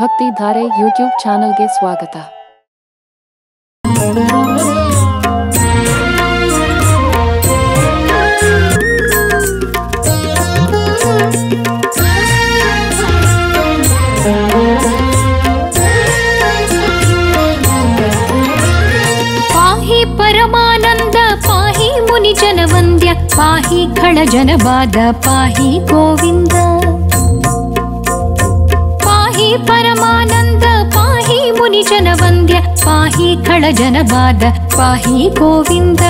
Bhaktidhare YouTube ಚಾನೆಲ್ಗೆ ಸ್ವಾಗತ. ಪಾಹಿ ಪರಮಾನಂದ ಪಾಹಿ ಮುನಿ ಜನವಂದ್ಯ ಪಾಹಿ ಖಳ ಜನವಾದ ಪಾಹಿ ಗೋವಿಂದ. ಪಾಹಿ ಪರಮಾನಂದ ಪಾಹಿ ಮುನಿ ಜನವಂದ್ಯ ಪಾಹಿ ಖಳ ಜನವಾದ ಪಾಹಿ ಗೋವಿಂದ.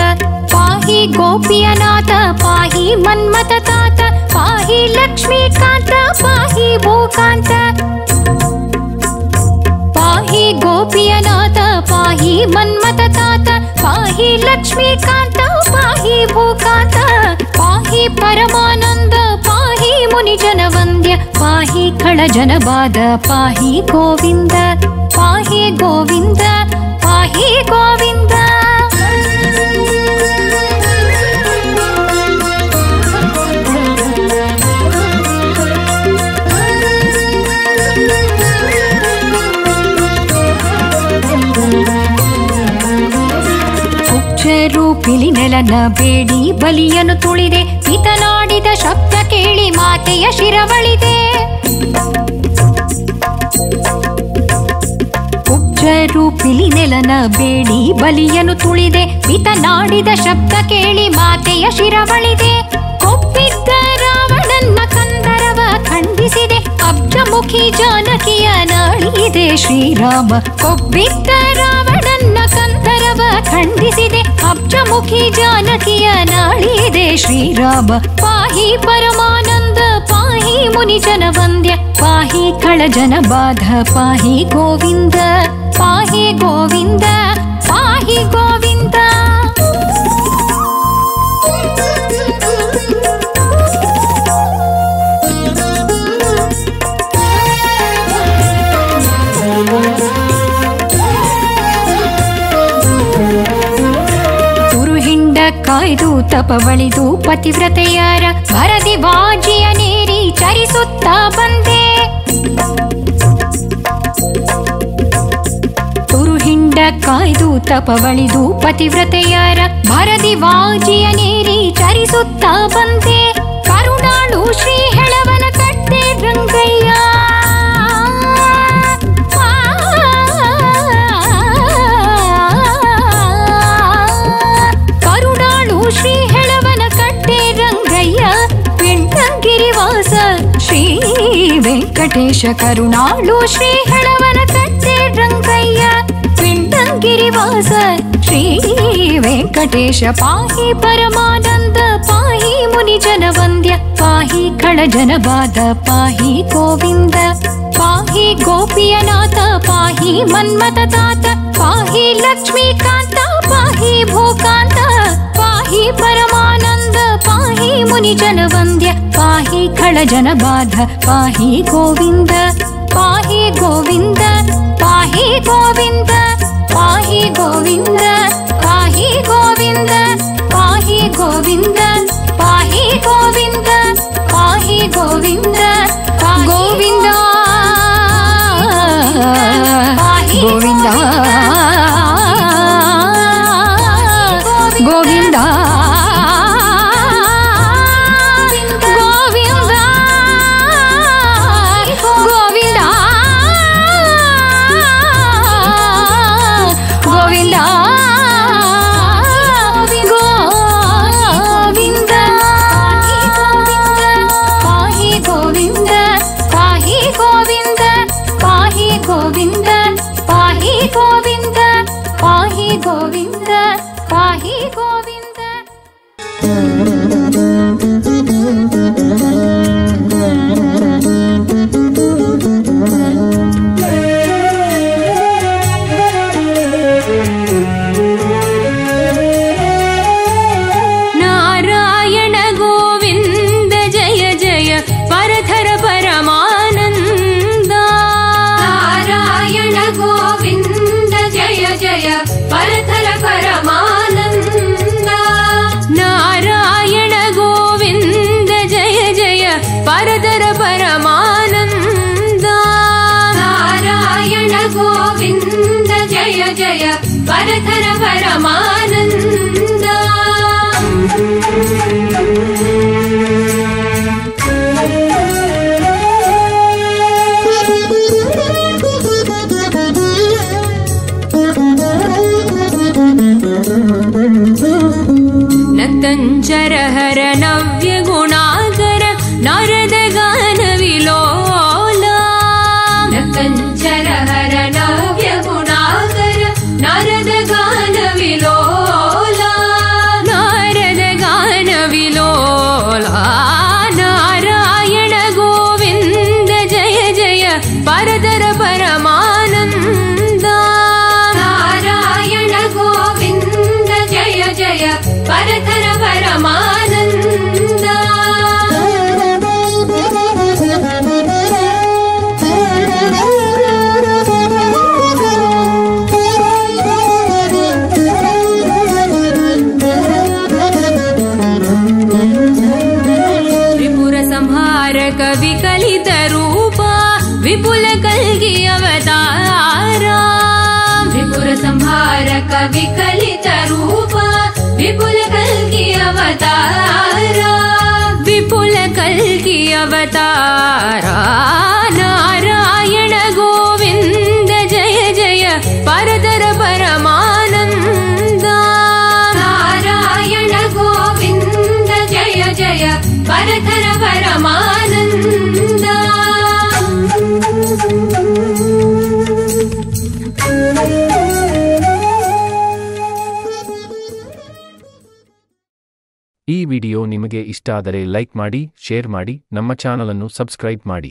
ಪಾಹಿ ಗೋಪಿಯನಾಥ ಪಾಹಿ ಮನ್ಮಥ ತಾತ ಪಾಹಿ ಲಕ್ಷ್ಮೀಕಾಂತ ಪಾಹಿ ಭೂಕಾಂತ. ಪಾಹಿ ಗೋಪಿಯನಾಥ ಪಾಹಿ ಮನ್ಮಥ ತಾತ ಪಾಹಿ ಲಕ್ಷ್ಮೀಕಾಂತ ಪಾಹಿ ಭೂಕಾಂತ. ಪಾಹಿ ಪರಮಾನಂದ ಪಾಹಿ ಮುನಿ ಜನವಂದ್ಯ ಪಾಹಿ ಖಳ ಜನವಾದ ಪಾಹಿ ಗೋವಿಂದ. ಪಾಹಿ ಗೋವಿಂದ ಪಾಹಿ ಗೋವಿಂದ. ರೂಪಿಲಿ ನೆಲನ ಬೇಡಿ ಬಲಿಯನ್ನು ತುಳಿದೆ ಪಿತನಾಡಿದ ಶಬ್ದ ಕೇಳಿ ಮಾತೆಯ ಶಿರವಳಿದೆ. ರೂಪಿಲಿ ನೆಲನ ಬೇಡಿ ಬಲಿಯನ್ನು ತುಳಿದೆ ಪಿತನಾಡಿದ ಶಬ್ದ ಕೇಳಿ ಮಾತೆಯ ಶಿರವಳಿದೆ. ಕೊಬ್ಬಿದ್ದ ರಾವಣನ್ನ ಕಂದರವ ಖಂಡಿಸಿದೆ ಅಬ್ಜಮುಖಿ ಜಾನಕಿಯ ನಾಳಿದೆ ಶ್ರೀರಾಮ. ಕೊಬ್ಬಿದ್ದ ರಾವಣನ್ನ ಕಂದರವ ಖಂಡಿಸಿದೆ ಅಬ್ಜಮುಖಿ ಜಾನಕಿಯ ನಾಳಿದೆ ಶ್ರೀರಾಮ. ಪಾಹಿ ಪರಮಾನಂದ ಪಾಹಿ ಮುನಿ ಜನವಂದ್ಯ ಪಾಹಿ ಖಳ ಜನಬಾಧ ಪಾಹಿ ಗೋವಿಂದ. ಪಾಹಿ ಗೋವಿಂದ ಪಾಹಿ ಗೋವಿಂದ. ಕಾಯ್ದು ತಪವಳಿದು ಪತಿವ್ರತೆಯರ ಭರದಿ ಬಾಜಿಯ ನೇರಿ ಚರಿಸುತ್ತಾ ಬಂದೆ. ತುರುಹಿಂಡ ಕಾಯ್ದು ತಪವಳಿದು ಪತಿವ್ರತೆಯರ ಭರದಿ ಬಾಜಿಯ ನೇರಿ ಚರಿಸುತ್ತಾ ಬಂದೆ. ಕರುಣಾಳು ಶ್ರೀ ಹೆಳವನ ಕಟ್ಟೆ ರಂಗಯ್ಯ ಶ್ರೀ ಹೆಳವನ ಕಟ್ಟೆ ರಂಗಯ್ಯ ಪಿಂಡಗಿರಿವಾಸ ಶ್ರೀ ವೆಂಕಟೇಶ. ಕರುಣಾಳು ಶ್ರೀ ಹೆಳವನ ಕಟ್ಟೆ ರಂಗಯ್ಯ ಪಿಂಡಗಿರಿವಾಸ ಶ್ರೀ ವೆಂಕಟೇಶ. ಪಾಹಿ ಪರಮಾನಂದ ಪಾಹಿ ಮುನಿ ಜನವಂದ್ಯ ಪಾಹಿ ಖಳ ಜನವಾದ ಪಾಹಿ ಗೋವಿಂದ. ಪಾಹಿ ಗೋಪಿಯನಾಥ ಪಾಹಿ ಮನ್ಮಥ ತಾತ ಪಾಹಿ ಲಕ್ಷ್ಮೀಕಾಂತ ಪಾಹಿ ಭೂಕಾಂತ. ಪಾಹಿ ಪರಮಾನಂದ ಪಾಹಿ ಮುನಿ ಜನವಂದ್ಯ ಪಾಹಿ ಖಳ ಜನಬಾಧ ಪಾಹಿ ಗೋವಿಂದ. ಪಾಹಿ ಗೋವಿಂದ ಪಾಹಿ ಗೋವಿಂದ. ಪಾಹಿ ಗೋವಿಂದ ಪಾಹಿ ಗೋವಿಂದ. ಪಾಹಿ ಗೋವಿಂದ ಪಾಹಿ ಗೋವಿಂದ. ಪಾಹಿ ಗೋವಿಂದ ಗೋವಿಂದ ಗೋವಿಂದ ಗೋವಿಂದ ಗೋವಿಂದ ಪಾಹಿ ಗೋವಿಂದ. ನಾರಾಯಣ ಗೋವಿಂದ ಜಯ ಜಯ ಪರಧರ ಪರಮಾನಂದ. ನಾರಾಯಣ ಗೋವಿಂದ ಜಯ ಜಯ ಪರಧರ ಪರಮಾನಂದ. ನಾರಾಯಣ ಗೋವಿಂದ ಜಯ ಜಯ ಪರಧರ ಪರಮಾನಂದ. जय परतर परमानन्द नक्तञ्जर हर नव्य गुणाकर नारद गान विलोला नक्तञ्जर हर नव्य गुणाकर नारद गान विलोला नारद गान विलोला नारायण गोविंद जय जय परतर परमानन्द नारायण गोविंद जय जय परतर परमानन्द त्रिपुर संहारक विकलित रूप विपुल कल्गी अवतारा त्रिपुर संहारक विकलित रूप विपुल कल्गी अवतारा विपुल कल्गी अवतारा नारायण गोविंद जय जय परतर परमानन्द नारायण गोविंद जय जय परतर परमानन्द ಈ ವಿಡಿಯೋ ನಿಮಗೆ ಇಷ್ಟ ಆದರೆ ಲೈಕ್ ಮಾಡಿ, ಶೇರ್ ಮಾಡಿ, ನಮ್ಮ ಚಾನಲ್ ಅನ್ನು ಸಬ್ಸ್ಕ್ರೈಬ್ ಮಾಡಿ.